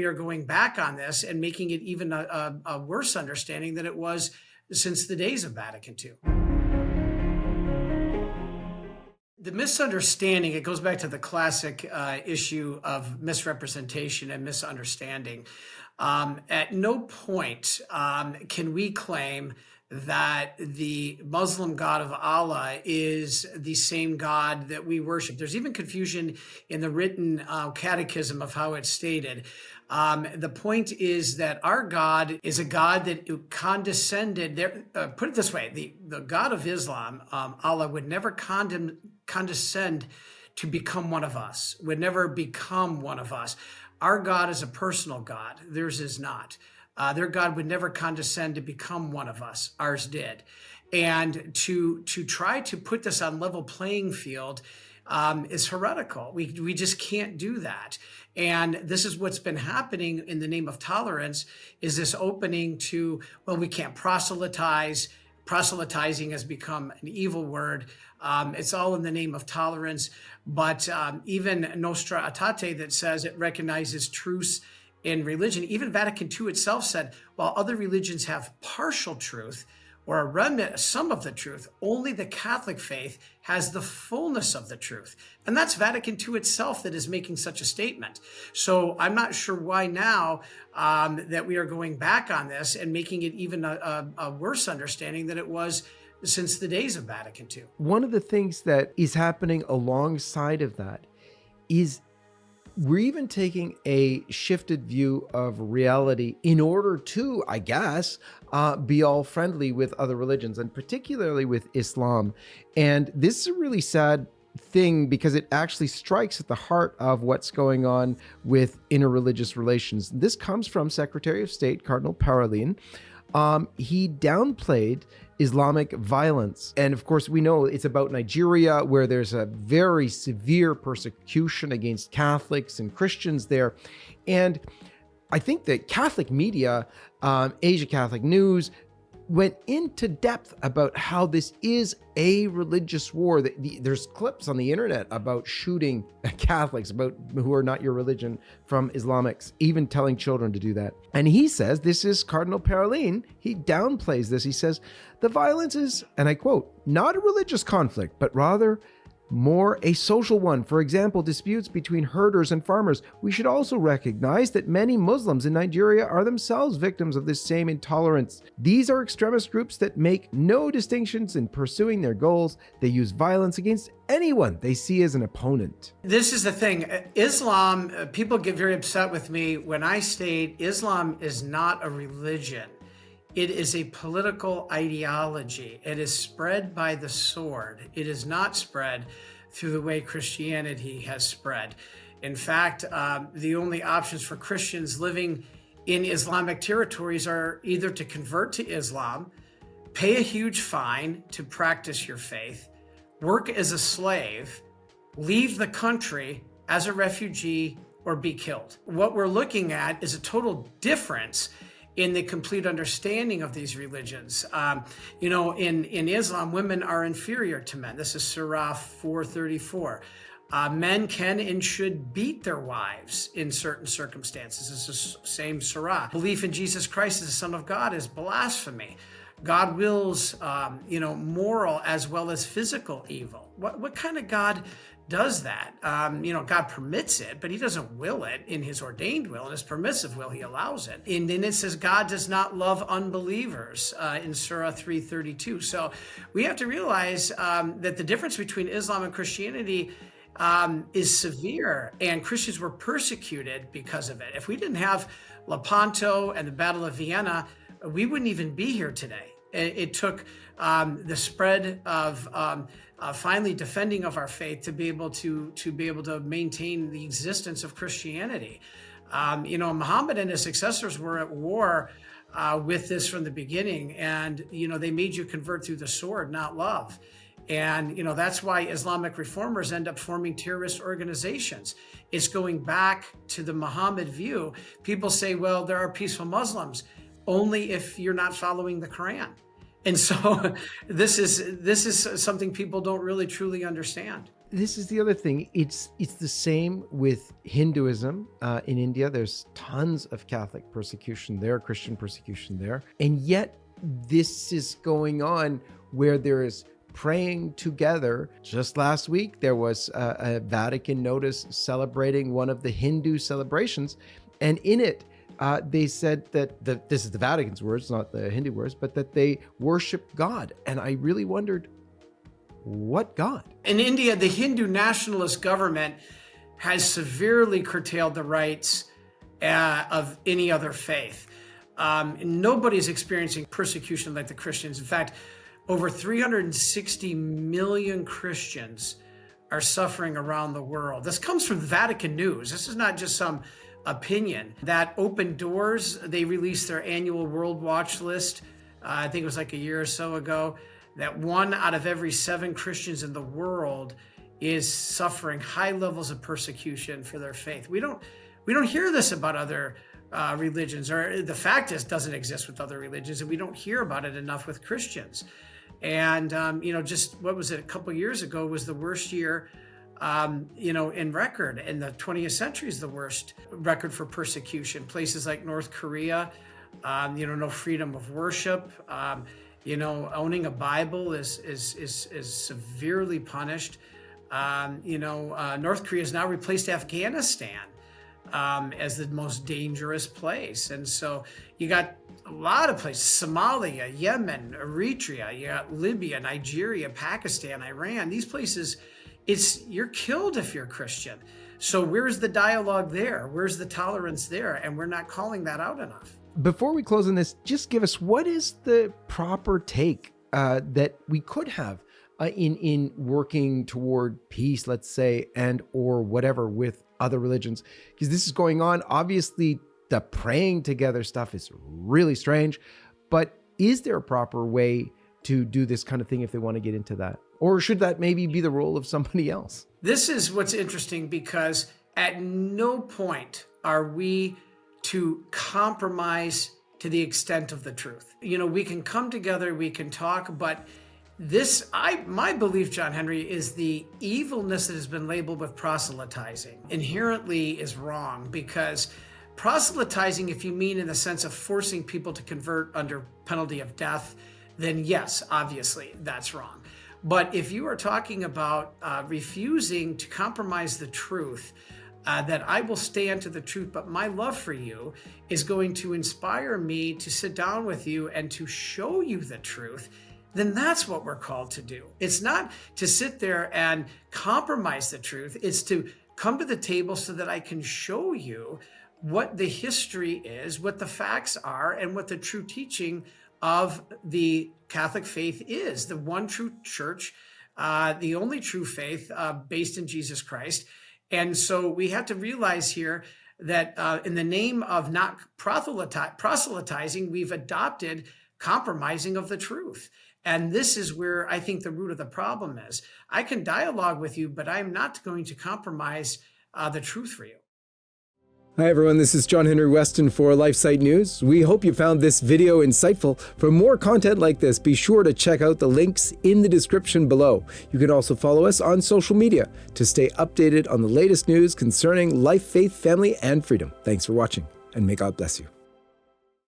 we are going back on this and making it even a worse understanding than it was since the days of Vatican II. The misunderstanding, it goes back to the classic issue of misrepresentation and misunderstanding. At no point can we claim that the Muslim God of Allah is the same God that we worship. There's even confusion in the written catechism of how it's stated. The point is that our God is a God that condescended. Put it this way, the God of Islam, Allah, would never condescend to become one of us, would never become one of us. Our God is a personal God. Theirs is not. Their God would never condescend to become one of us. Ours did. And to try to put this on level playing field is heretical. We just can't do that. And this is what's been happening in the name of tolerance, is this opening to, well, we can't proselytize. Proselytizing has become an evil word. It's all in the name of tolerance. But even Nostra Aetate, that says it recognizes truths in religion, even Vatican II itself said, while other religions have partial truth or a remnant, some of the truth, only the Catholic faith has the fullness of the truth. And that's Vatican II itself that is making such a statement. So I'm not sure why now that we are going back on this and making it even a worse understanding than it was since the days of Vatican II. One of the things that is happening alongside of that is we're even taking a shifted view of reality in order to, I guess, be all friendly with other religions, and particularly with Islam. And this is a really sad thing because it actually strikes at the heart of what's going on with interreligious relations. This comes from Secretary of State Cardinal Parolin. He downplayed Islamic violence. And of course, we know it's about Nigeria, where there's a very severe persecution against Catholics and Christians there. And I think that Catholic media, Asia Catholic News, went into depth about how this is a religious war. There's clips on the internet about shooting Catholics, about who are not your religion, from Islamics, even telling children to do that. And he says, this is Cardinal Parolin, he downplays this. He says, the violence is, and I quote, not a religious conflict, but rather more a social one. For example, disputes between herders and farmers. We should also recognize that many Muslims in Nigeria are themselves victims of this same intolerance. These are extremist groups that make no distinctions in pursuing their goals. They use violence against anyone they see as an opponent. This is the thing. Islam, people get very upset with me when I state Islam is not a religion. It is a political ideology. It is spread by the sword. It is not spread through the way Christianity has spread. In fact, the only options for Christians living in Islamic territories are either to convert to Islam, pay a huge fine to practice your faith, work as a slave, leave the country as a refugee, or be killed. What we're looking at is a total difference in the complete understanding of these religions. In Islam, women are inferior to men. This is Surah 434. Men can and should beat their wives in certain circumstances. This is the same Surah. Belief in Jesus Christ as the Son of God is blasphemy. God wills, moral as well as physical evil. What kind of God does that? God permits it, but he doesn't will it in his ordained will. In his permissive will, he allows it. And then it says God does not love unbelievers in Surah 332. So we have to realize that the difference between Islam and Christianity is severe, and Christians were persecuted because of it. If we didn't have Lepanto and the Battle of Vienna, we wouldn't even be here today. It took the spread of finally defending of our faith to be able to maintain the existence of Christianity. Muhammad and his successors were at war with this from the beginning, and they made you convert through the sword, not love. And that's why Islamic reformers end up forming terrorist organizations. It's going back to the Muhammad view. People say, well, there are peaceful Muslims only if you're not following the Quran. And so this is something people don't really truly understand. this is the other thing. It's the same with Hinduism in India. There's tons of Catholic persecution there, Christian persecution there. And yet this is going on where there is praying together. Just last week, there was a Vatican notice celebrating one of the Hindu celebrations. And in it, they said that this is the Vatican's words, not the Hindu words, but that they worship God. And I really wondered, what God? In India, the Hindu nationalist government has severely curtailed the rights of any other faith. Nobody's experiencing persecution like the Christians. In fact, over 360 million Christians are suffering around the world. This comes from Vatican News. This is not just some opinion. That Open Doors, they released their annual World Watch list, I think it was like a year or so ago, that 1 out of every 7 Christians in the world is suffering high levels of persecution for their faith. We don't hear this about other religions, or the fact is, doesn't exist with other religions, and we don't hear about it enough with Christians. And just what was it? A couple of years ago was the worst year, in record. And the 20th century is the worst record for persecution. Places like North Korea, no freedom of worship. Owning a Bible is severely punished. North Korea has now replaced Afghanistan as the most dangerous place. And so you got a lot of places: Somalia, Yemen, Eritrea, you got Libya, Nigeria, Pakistan, Iran. These places, you're killed if you're Christian. So where's the dialogue there? Where's the tolerance there? And we're not calling that out enough. Before we close on this, just give us, what is the proper take that we could have in working toward peace, let's say, and or whatever with other religions? Because this is going on. Obviously, the praying together stuff is really strange, but is there a proper way to do this kind of thing if they want to get into that? Or should that maybe be the role of somebody else? This is what's interesting, because at no point are we to compromise to the extent of the truth. We can come together, we can talk, but my belief, John Henry, is the evilness that has been labeled with proselytizing inherently is wrong, because proselytizing, if you mean in the sense of forcing people to convert under penalty of death, then yes, obviously that's wrong. But if you are talking about refusing to compromise the truth, that I will stand to the truth, but my love for you is going to inspire me to sit down with you and to show you the truth, then that's what we're called to do. It's not to sit there and compromise the truth. It's to come to the table so that I can show you what the history is, what the facts are, and what the true teaching of the Catholic faith is, the one true church, the only true faith based in Jesus Christ. And so we have to realize here that in the name of not proselytizing, we've adopted compromising of the truth. And this is where I think the root of the problem is. I can dialogue with you, but I'm not going to compromise the truth for you. Hi everyone, this is John Henry Weston for LifeSite News. We hope you found this video insightful. For more content like this, be sure to check out the links in the description below. You can also follow us on social media to stay updated on the latest news concerning life, faith, family, and freedom. Thanks for watching, and may God bless you.